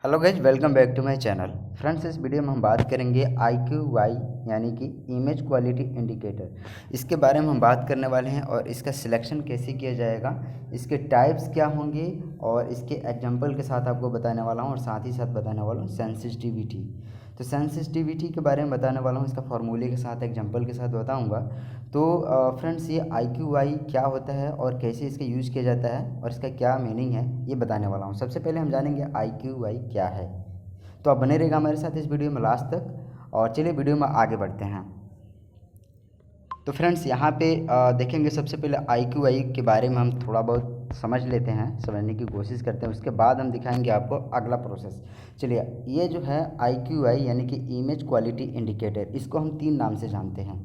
Hello guys, welcome back to my channel. Friends, इस video में हम बात करेंगे IQY यानी कि इमेज क्वालिटी इंडिकेटर। इसके बारे में हम बात करने वाले हैं और इसका सिलेक्शन कैसे किया जाएगा, इसके टाइप्स क्या होंगे और इसके एग्जांपल के साथ आपको बताने वाला हूं और साथ ही साथ बताने वाला हूं सेंसिटिविटी। तो सेंसिटिविटी के बारे में बताने वाला हूँ, इसका फॉर्मूले के साथ एग्जांपल के साथ बताऊँगा। तो फ्रेंड्स, ये IQY क्या होता है और कैसे इसका यूज़ किया जाता है और इसका क्या मीनिंग है, ये बताने वाला हूँ। सबसे पहले हम जानेंगे IQY क्या है। तो आप बने रहेगा हमारे साथ इस वीडियो में लास्ट तक। और चलिए वीडियो में आगे बढ़ते हैं। तो फ्रेंड्स, यहाँ पे देखेंगे सबसे पहले IQY के बारे में हम थोड़ा बहुत समझ लेते हैं, समझने की कोशिश करते हैं। उसके बाद हम दिखाएंगे आपको अगला प्रोसेस। चलिए, ये जो है IQY यानी कि इमेज क्वालिटी इंडिकेटर, इसको हम 3 नाम से जानते हैं।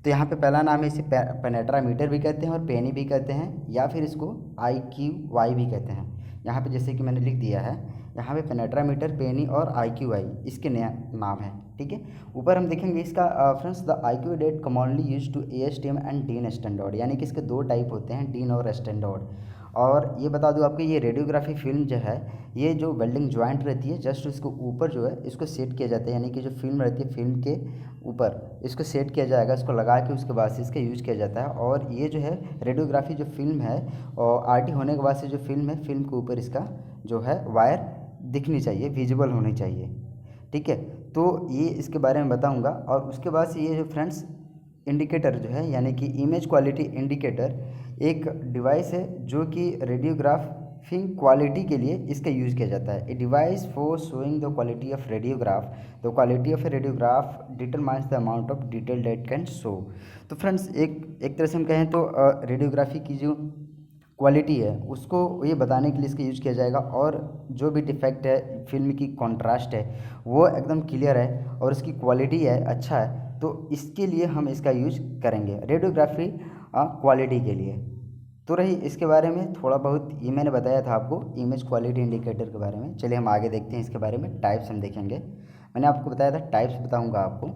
तो यहाँ पे पहला नाम है, इसे पेनेट्रामीटर भी कहते हैं और पेनी भी कहते हैं, या फिर इसको IQY भी कहते हैं। यहाँ पे जैसे कि मैंने लिख दिया है, यहाँ पे पेनेट्रामीटर, पेनी और IQY इसके नया नाम है। ठीक है, ऊपर हम देखेंगे इसका friends, the IQY that commonly use to ASTM and DIN standard, यानी कि इसके 2 टाइप होते हैं, डीन और स्टैंडर्ड। और ये बता दूं आपको, ये रेडियोग्राफी फिल्म जो है, ये जो वेल्डिंग जॉइंट रहती है, जस्ट उसको ऊपर जो है इसको सेट किया जाता है, यानी कि जो फिल्म रहती है फिल्म के ऊपर इसको सेट किया जाएगा, इसको लगा के उसके बाद से इसका यूज़ किया जाता है। और ये जो है रेडियोग्राफी जो फिल्म है, और RT होने के बाद से जो फिल्म है, फिल्म के ऊपर इसका जो है वायर दिखनी चाहिए, विजिबल होनी चाहिए। ठीक है, तो ये इसके बारे में बताऊंगा। और उसके बाद से ये जो फ्रेंड्स इंडिकेटर जो है, यानी कि इमेज क्वालिटी इंडिकेटर, एक डिवाइस है जो कि रेडियोग्राफिंग क्वालिटी के लिए इसका यूज़ किया जाता है। A device for showing the quality of radiograph, the quality of A radiograph determines the amount of detail that can show. तो फ्रेंड्स, एक तरह से हम कहें तो रेडियोग्राफी की जो क्वालिटी है उसको ये बताने के लिए इसका यूज़ किया जाएगा। और जो भी डिफेक्ट है, फिल्म की कॉन्ट्रास्ट है वो एकदम क्लियर है और उसकी क्वालिटी है अच्छा है, तो इसके लिए हम इसका यूज करेंगे रेडियोग्राफी क्वालिटी के लिए। तो रही इसके बारे में थोड़ा बहुत, ये मैंने बताया था आपको इमेज क्वालिटी इंडिकेटर के बारे में। चलिए हम आगे देखते हैं इसके बारे में। टाइप्स हम देखेंगे, मैंने आपको बताया था टाइप्स बताऊंगा आपको।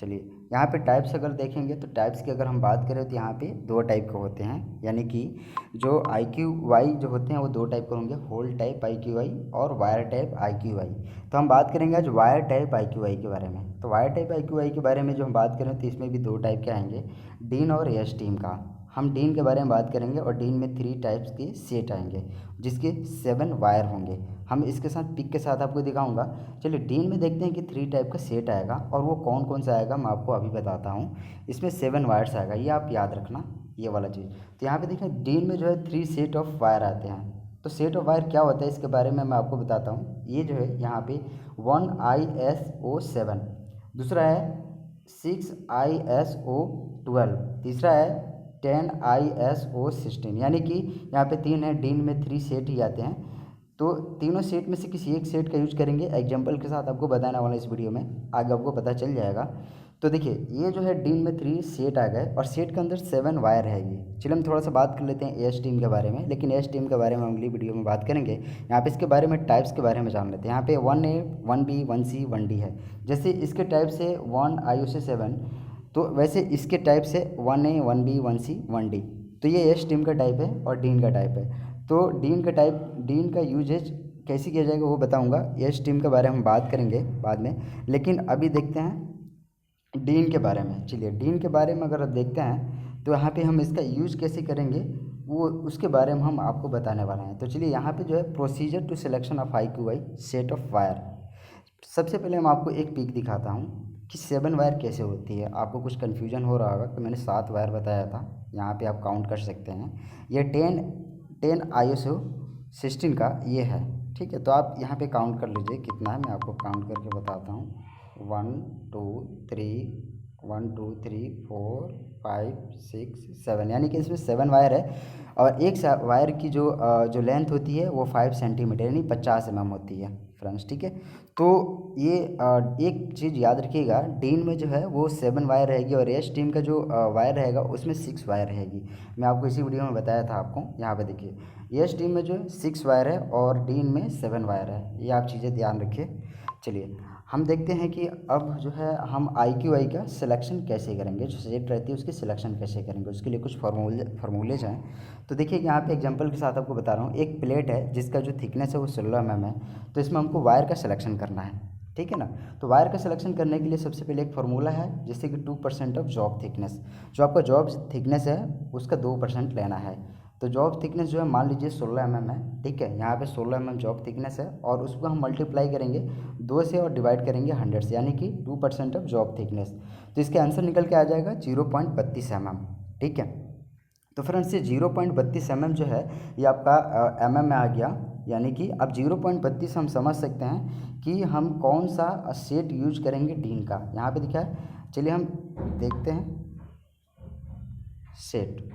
चलिए, यहाँ पे टाइप्स अगर देखेंगे तो टाइप्स की अगर हम बात करें तो यहाँ पे 2 टाइप के होते हैं, यानी कि जो IQY जो होते हैं वो 2 टाइप के होंगे, होल टाइप IQY और वायर टाइप IQY। तो हम बात करेंगे आज वायर टाइप IQY के बारे में। तो वायर टाइप IQY के बारे में जो हम बात करें तो इसमें भी 2 टाइप के आएंगे, डीन और ASTM का। हम डीन के बारे में बात करेंगे और डीन में 3 टाइप्स के सेट आएंगे जिसके 7 वायर होंगे। हम इसके साथ पिक के साथ आपको दिखाऊंगा। चलिए, डीन में देखते हैं कि 3 टाइप का सेट आएगा और वो कौन कौन सा आएगा मैं आपको अभी बताता हूँ। इसमें 7 वायर्स आएगा, ये आप याद रखना, ये वाला चीज़। तो यहाँ पे देखें, डीन में जो है 3 सेट ऑफ वायर आते हैं। तो सेट ऑफ वायर क्या होता है इसके बारे में मैं आपको बताता हूँ। ये जो है यहाँ पे 1ISO7, दूसरा है 6ISO12, तीसरा है 10ISO16, यानी कि यहाँ पे 3 है, डीन में 3 सेट ही आते हैं। तो तीनों सेट में से किसी एक सेट का यूज करेंगे, एग्जांपल के साथ आपको बताने वाला इस वीडियो में, आगे आपको पता चल जाएगा। तो देखिए, ये जो है डीन में 3 सेट आ गए और सेट के अंदर 7 वायर रहेगी। चलिए हम थोड़ा सा बात कर लेते हैं ASTM के बारे में, लेकिन ASTM के बारे में अगली वीडियो में बात करेंगे। यहाँ पे इसके बारे में टाइप्स के बारे में जान लेते हैं। यहाँ पे 1A 1B 1C 1D है। जैसे इसके टाइप से 1ISO7, तो वैसे इसके टाइप से 1A 1B 1C 1D। तो ये ASTM का टाइप है और डीन का टाइप है। तो डीन का टाइप, डीन का यूजेज कैसे किया जाएगा वो बताऊंगा। ASTM के बारे में हम बात करेंगे बाद में, लेकिन अभी देखते हैं डीन के बारे में। चलिए, डीन के बारे में अगर देखते हैं तो यहाँ पे हम इसका यूज़ कैसे करेंगे वो उसके बारे में हम आपको बताने वाले हैं। तो चलिए, यहाँ पे जो है procedure to selection of IQY set of wire. सबसे पहले मैं आपको एक पिक दिखाता हूँ कि 7 वायर कैसे होती है। आपको कुछ कन्फ्यूजन हो रहा होगा कि मैंने 7 वायर बताया था, यहाँ पे आप काउंट कर सकते हैं। ये 10ISO16 का ये है। ठीक है, तो आप यहाँ पे काउंट कर लीजिए कितना है, मैं आपको काउंट करके बताता हूँ। 1 2 3 1 2 3 4 5 6 7, यानी कि इसमें 7 वायर है। और एक वायर की जो लेंथ होती है वो 5 सेंटीमीटर यानी 50 mm होती है फ्रेंड्स। ठीक है, तो ये एक चीज़ याद रखिएगा, डीन में जो है वो 7 वायर रहेगी और ASTM का जो वायर रहेगा उसमें 6 वायर रहेगी। मैं आपको इसी वीडियो में बताया था आपको। यहाँ पे देखिए, ASTM में जो 6 वायर है और डीन में 7 वायर है, ये आप चीज़ें ध्यान रखिए। चलिए हम देखते हैं कि अब जो है हम आई क्यू आई का सिलेक्शन कैसे करेंगे, जो सेट रहती है उसकी सिलेक्शन कैसे करेंगे, उसके लिए कुछ फार्मूलेज हैं। तो देखिए यहाँ पे एग्जांपल के साथ आपको बता रहा हूँ, एक प्लेट है जिसका जो थिकनेस है वो 16 mm है, तो इसमें हमको वायर का सिलेक्शन करना है, ठीक है ना। तो वायर का सिलेक्शन करने के लिए सबसे पहले एक फार्मूला है, जैसे कि 2% ऑफ जॉब थिकनेस, जो आपका जॉब थिकनेस है उसका 2% लेना है। तो जॉब थिकनेस जो है मान लीजिए 16 mm है, ठीक है, यहाँ पे 16 mm जॉब थिकनेस है, और उसको हम मल्टीप्लाई करेंगे 2 से और डिवाइड करेंगे 100 से, यानी कि 2% ऑफ जॉब थिकनेस। तो इसके आंसर निकल के आ जाएगा 0.32 mm, ठीक है। तो फ्रेंड्स ये 0.32 mm जो है ये आपका mm में आ गया, यानी कि अब 0.32 हम समझ सकते हैं कि हम कौन सा सेट यूज करेंगे डीन का, यहाँ पे दिखा है। चलिए हम देखते हैं सेट।